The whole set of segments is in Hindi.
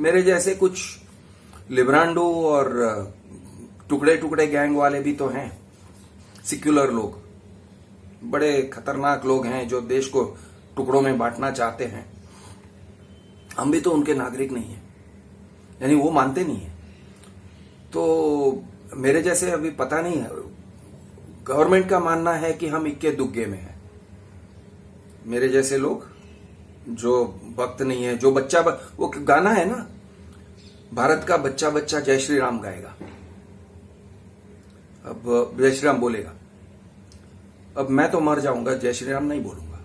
मेरे जैसे कुछ लिब्रांडो और टुकड़े टुकड़े गैंग वाले भी तो हैं, सिक्युलर लोग, बड़े खतरनाक लोग हैं जो देश को टुकड़ों में बांटना चाहते हैं। हम भी तो उनके नागरिक नहीं है, यानी वो मानते नहीं है। तो मेरे जैसे अभी पता नहीं है, गवर्नमेंट का मानना है कि हम इक्के दुग्गे में हैं। मेरे जैसे लोग जो भक्त नहीं है, जो बच्चा वो गाना है ना, भारत का बच्चा बच्चा जय श्री राम गाएगा, अब जय श्री राम बोलेगा। अब मैं तो मर जाऊंगा, जय श्री राम नहीं बोलूंगा,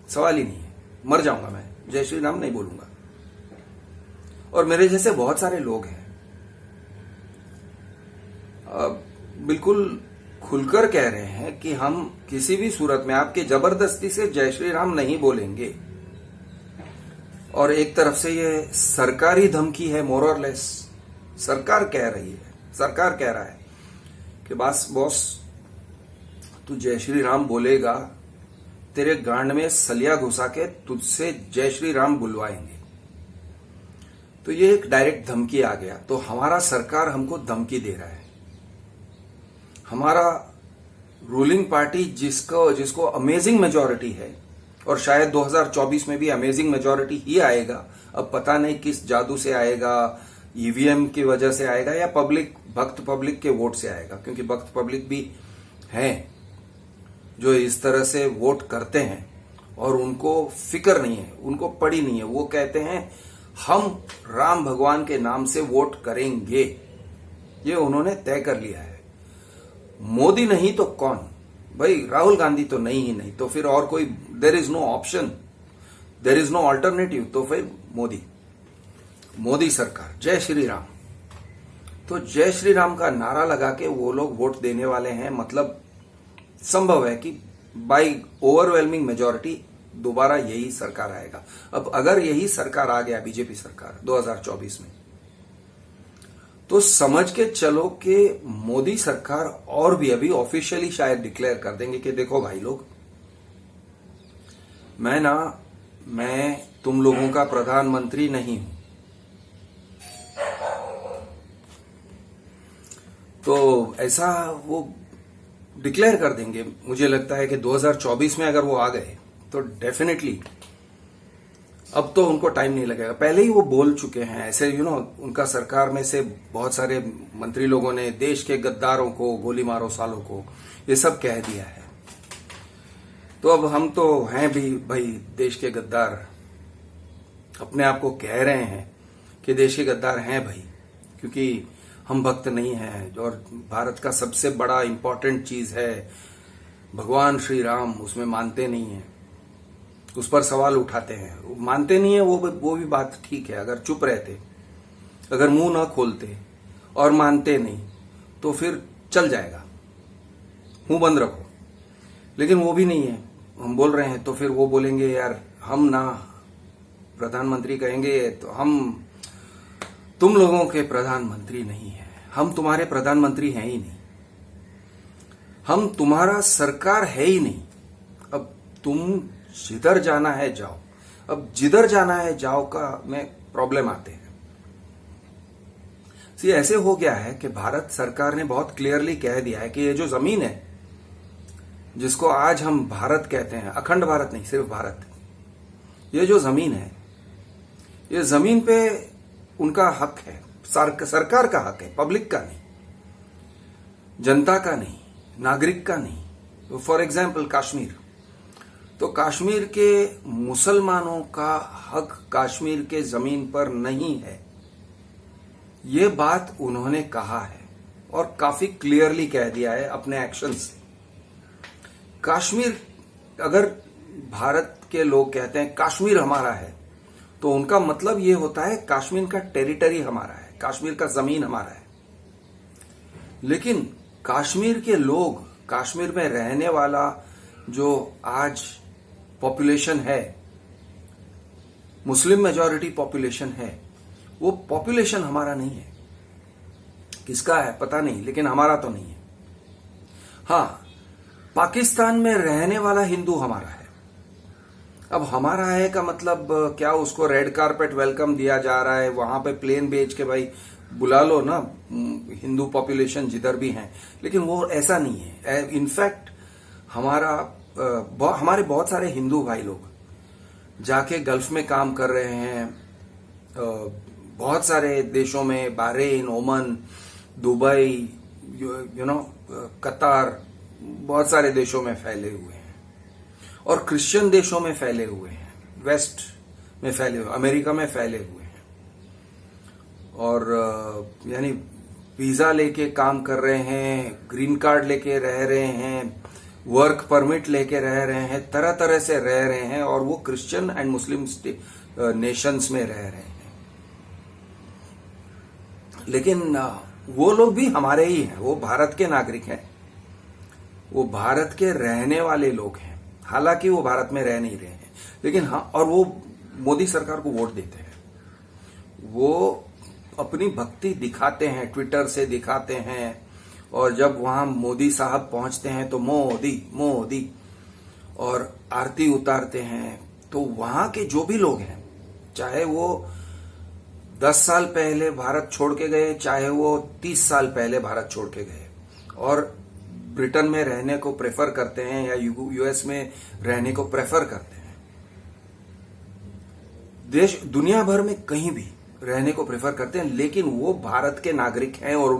सवाल ही नहीं है, मर जाऊंगा मैं, जय श्री राम नहीं बोलूंगा। और मेरे जैसे बहुत सारे लोग हैं, अब बिल्कुल खुलकर कह रहे हैं कि हम किसी भी सूरत में आपके जबरदस्ती से जय श्री राम नहीं बोलेंगे। और एक तरफ से ये सरकारी धमकी है, मोर और लेस सरकार कह रही है, सरकार कह रहा है कि बॉस तू जय श्री राम बोलेगा, तेरे गांड में सलिया घुसा के तुझसे जय श्री राम बुलवाएंगे। तो ये एक डायरेक्ट धमकी आ गया। तो हमारा सरकार हमको धमकी दे रहा है। हमारा रूलिंग पार्टी जिसको अमेजिंग मेजॉरिटी है, और शायद 2024 में भी अमेजिंग मेजॉरिटी ही आएगा, अब पता नहीं किस जादू से आएगा, ईवीएम की वजह से आएगा या भक्त पब्लिक के वोट से आएगा, क्योंकि भक्त पब्लिक भी हैं जो इस तरह से वोट करते हैं और उनको फिक्र नहीं है, उनको पड़ी नहीं है। वो कहते हैं हम राम भगवान के नाम से वोट करेंगे, ये उन्होंने तय कर लिया है। मोदी नहीं तो कौन भाई, राहुल गांधी तो नहीं ही नहीं, तो फिर और कोई, there is no option, there is no alternative, तो फिर मोदी सरकार, जय श्री राम। तो जय श्री राम का नारा लगा के वो लोग वोट देने वाले हैं। मतलब संभव है कि बाई ओवरवेलमिंग मेजॉरिटी दोबारा यही सरकार आएगा। अब अगर यही सरकार आ गया, बीजेपी सरकार 2024 में, तो समझ के चलो कि मोदी सरकार और भी अभी ऑफिशियली शायद डिक्लेयर कर देंगे कि देखो भाई लोग, मैं तुम लोगों का प्रधानमंत्री नहीं हूं। तो ऐसा वो डिक्लेयर कर देंगे। मुझे लगता है कि 2024 में अगर वो आ गए तो डेफिनेटली अब तो उनको टाइम नहीं लगेगा। पहले ही वो बोल चुके हैं ऐसे, उनका सरकार में से बहुत सारे मंत्री लोगों ने देश के गद्दारों को गोली मारो सालों को, ये सब कह दिया है। तो अब हम तो हैं भी भाई देश के गद्दार, अपने आप को कह रहे हैं कि देश के गद्दार हैं भाई, क्योंकि हम भक्त नहीं हैं। और भारत का सबसे बड़ा इंपॉर्टेंट चीज है भगवान श्री राम, उसमें मानते नहीं हैं, उस पर सवाल उठाते हैं। मानते नहीं है वो भी बात ठीक है, अगर चुप रहते, अगर मुंह ना खोलते और मानते नहीं तो फिर चल जाएगा, मुंह बंद रखो। लेकिन वो भी नहीं है, हम बोल रहे हैं तो फिर वो बोलेंगे यार हम ना प्रधानमंत्री कहेंगे तो हम तुम लोगों के प्रधानमंत्री नहीं है, हम तुम्हारे प्रधानमंत्री हैं ही नहीं, हम तुम्हारा सरकार है ही नहीं। अब तुम जिधर जाना है जाओ, अब जिधर जाना है जाओ का में प्रॉब्लम आते हैं। ऐसे हो गया है कि भारत सरकार ने बहुत क्लियरली कह दिया है कि ये जो जमीन है जिसको आज हम भारत कहते हैं, अखंड भारत नहीं, सिर्फ भारत, ये जो जमीन है, ये जमीन पे उनका हक है, सरकार का हक है, पब्लिक का नहीं, जनता का नहीं, नागरिक का नहीं। फॉर एग्जाम्पल कश्मीर, तो कश्मीर के मुसलमानों का हक कश्मीर के जमीन पर नहीं है, ये बात उन्होंने कहा है और काफी क्लियरली कह दिया है अपने एक्शन से। कश्मीर, अगर भारत के लोग कहते हैं कश्मीर हमारा है, तो उनका मतलब ये होता है कश्मीर का टेरिटरी हमारा है, कश्मीर का जमीन हमारा है। लेकिन कश्मीर के लोग, कश्मीर में रहने वाला जो आज पॉपुलेशन है, मुस्लिम मेजॉरिटी पॉपुलेशन है, वो पॉपुलेशन हमारा नहीं है। किसका है पता नहीं, लेकिन हमारा तो नहीं है। हाँ, पाकिस्तान में रहने वाला हिंदू हमारा है। अब हमारा है का मतलब क्या उसको रेड कारपेट वेलकम दिया जा रहा है, वहां पे प्लेन भेज के भाई बुला लो ना हिंदू पॉपुलेशन जिधर भी हैं, लेकिन वो ऐसा नहीं है। इनफैक्ट हमारे बहुत सारे हिंदू भाई लोग जाके गल्फ में काम कर रहे हैं, बहुत सारे देशों में, बहरीन, ओमान, दुबई, कतार, बहुत सारे देशों में फैले हुए हैं और क्रिश्चियन देशों में फैले हुए हैं, वेस्ट में फैले हुए, अमेरिका में फैले हुए हैं और यानी वीजा लेके काम कर रहे हैं, ग्रीन कार्ड लेके रह रहे हैं, वर्क परमिट लेके रह रहे हैं, तरह तरह से रह रहे हैं और वो क्रिश्चियन एंड मुस्लिम नेशंस में रह रहे हैं। लेकिन वो लोग भी हमारे ही हैं, वो भारत के नागरिक हैं, वो भारत के रहने वाले लोग हैं, हालांकि वो भारत में रह नहीं रहे हैं, लेकिन हाँ, और वो मोदी सरकार को वोट देते हैं, वो अपनी भक्ति दिखाते हैं, ट्विटर से दिखाते हैं और जब वहां मोदी साहब पहुंचते हैं तो मोदी मोदी और आरती उतारते हैं। तो वहां के जो भी लोग हैं, चाहे वो 10 साल पहले भारत छोड़ के गए, चाहे वो 30 साल पहले भारत छोड़ के गए और ब्रिटेन में रहने को प्रेफर करते हैं या यूएस में रहने को प्रेफर करते हैं, देश दुनिया भर में कहीं भी रहने को प्रेफर करते हैं, लेकिन वो भारत के नागरिक हैं और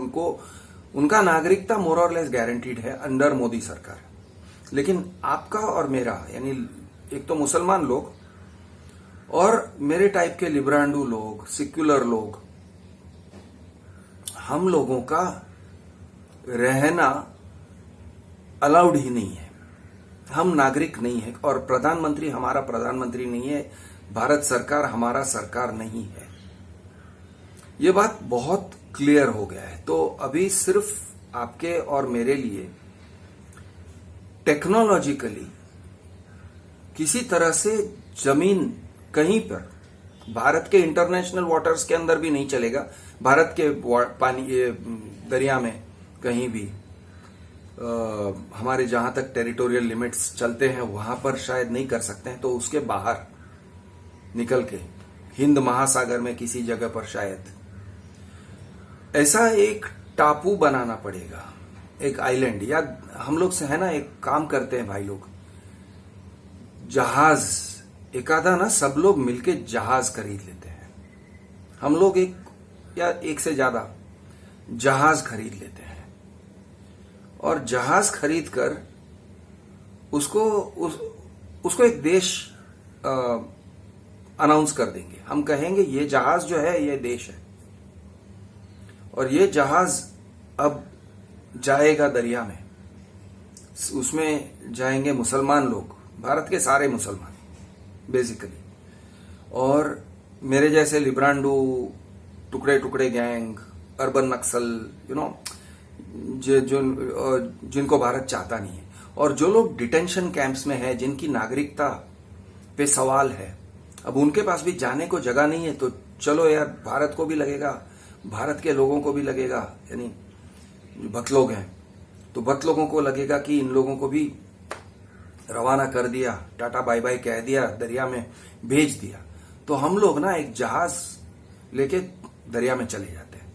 उनका नागरिकता मोर और लेस गारंटीड है अंडर मोदी सरकार। लेकिन आपका और मेरा, यानी एक तो मुसलमान लोग और मेरे टाइप के लिब्रांडू लोग, सिक्युलर लोग, हम लोगों का रहना अलाउड ही नहीं है, हम नागरिक नहीं है और प्रधानमंत्री हमारा प्रधानमंत्री नहीं है, भारत सरकार हमारा सरकार नहीं है। ये बात बहुत क्लियर हो गया है। तो अभी सिर्फ आपके और मेरे लिए टेक्नोलॉजिकली किसी तरह से जमीन कहीं पर भारत के इंटरनेशनल वाटर्स के अंदर भी नहीं चलेगा, भारत के पानी दरिया में कहीं भी हमारे जहां तक टेरिटोरियल लिमिट्स चलते हैं वहां पर शायद नहीं कर सकते हैं, तो उसके बाहर निकल के हिंद महासागर में किसी जगह पर शायद ऐसा एक टापू बनाना पड़ेगा, एक आइलैंड। या हम लोग से है ना, एक काम करते हैं भाई लोग, जहाज एक आधा ना सब लोग मिलके जहाज खरीद लेते हैं, हम लोग एक या एक से ज्यादा जहाज खरीद लेते हैं और जहाज खरीद कर उसको एक देश अनाउंस कर देंगे। हम कहेंगे ये जहाज जो है ये देश है और ये जहाज अब जाएगा दरिया में, उसमें जाएंगे मुसलमान लोग, भारत के सारे मुसलमान बेसिकली, और मेरे जैसे लिब्रांडू, टुकड़े टुकड़े गैंग, अर्बन नक्सल, जिनको भारत चाहता नहीं है, और जो लोग डिटेंशन कैंप्स में हैं, जिनकी नागरिकता पे सवाल है, अब उनके पास भी जाने को जगह नहीं है। तो चलो यार, भारत को भी लगेगा, भारत के लोगों को भी लगेगा, यानी जो भक्त लोग हैं तो भक्त लोगों को लगेगा कि इन लोगों को भी रवाना कर दिया, टाटा बाय बाय कह दिया, दरिया में भेज दिया, तो हम लोग ना एक जहाज लेके दरिया में चले जाते हैं।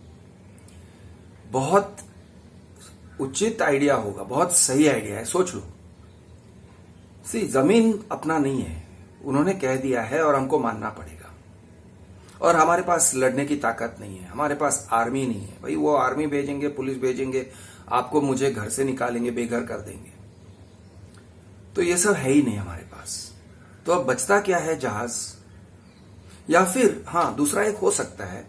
बहुत उचित आइडिया होगा, बहुत सही आइडिया है, सोच लो। जमीन अपना नहीं है, उन्होंने कह दिया है और हमको मानना पड़ेगा। और हमारे पास लड़ने की ताकत नहीं है, हमारे पास आर्मी नहीं है भाई, वो आर्मी भेजेंगे, पुलिस भेजेंगे, आपको मुझे घर से निकालेंगे, बेघर कर देंगे, तो ये सब है ही नहीं हमारे पास। तो अब बचता क्या है? जहाज। या फिर हाँ, दूसरा एक हो सकता है,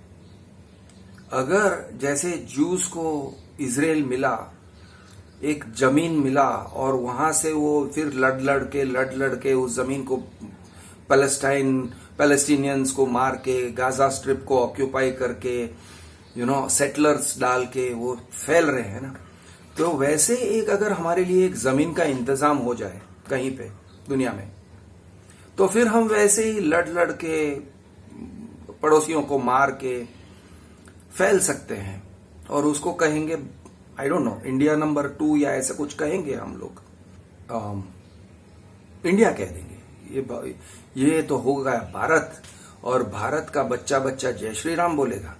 अगर जैसे जूस को इजराइल मिला, एक जमीन मिला और वहां से वो फिर लड़ लड़ के उस जमीन को पैलेस्टीनियंस को मार के, गाजा स्ट्रिप को ऑक्यूपाई करके, सेटलर्स डाल के वो फैल रहे हैं ना, तो वैसे एक अगर हमारे लिए एक जमीन का इंतजाम हो जाए कहीं पे दुनिया में, तो फिर हम वैसे ही लड़ के पड़ोसियों को मार के फैल सकते हैं और उसको कहेंगे, I don't know, India number 2 या ऐसा कुछ कहेंगे हम लोग, इंडिया कह देंगे, ये तो होगा भारत, और भारत का बच्चा बच्चा जय श्री राम बोलेगा,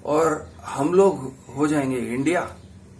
और हम लोग हो जाएंगे इंडिया।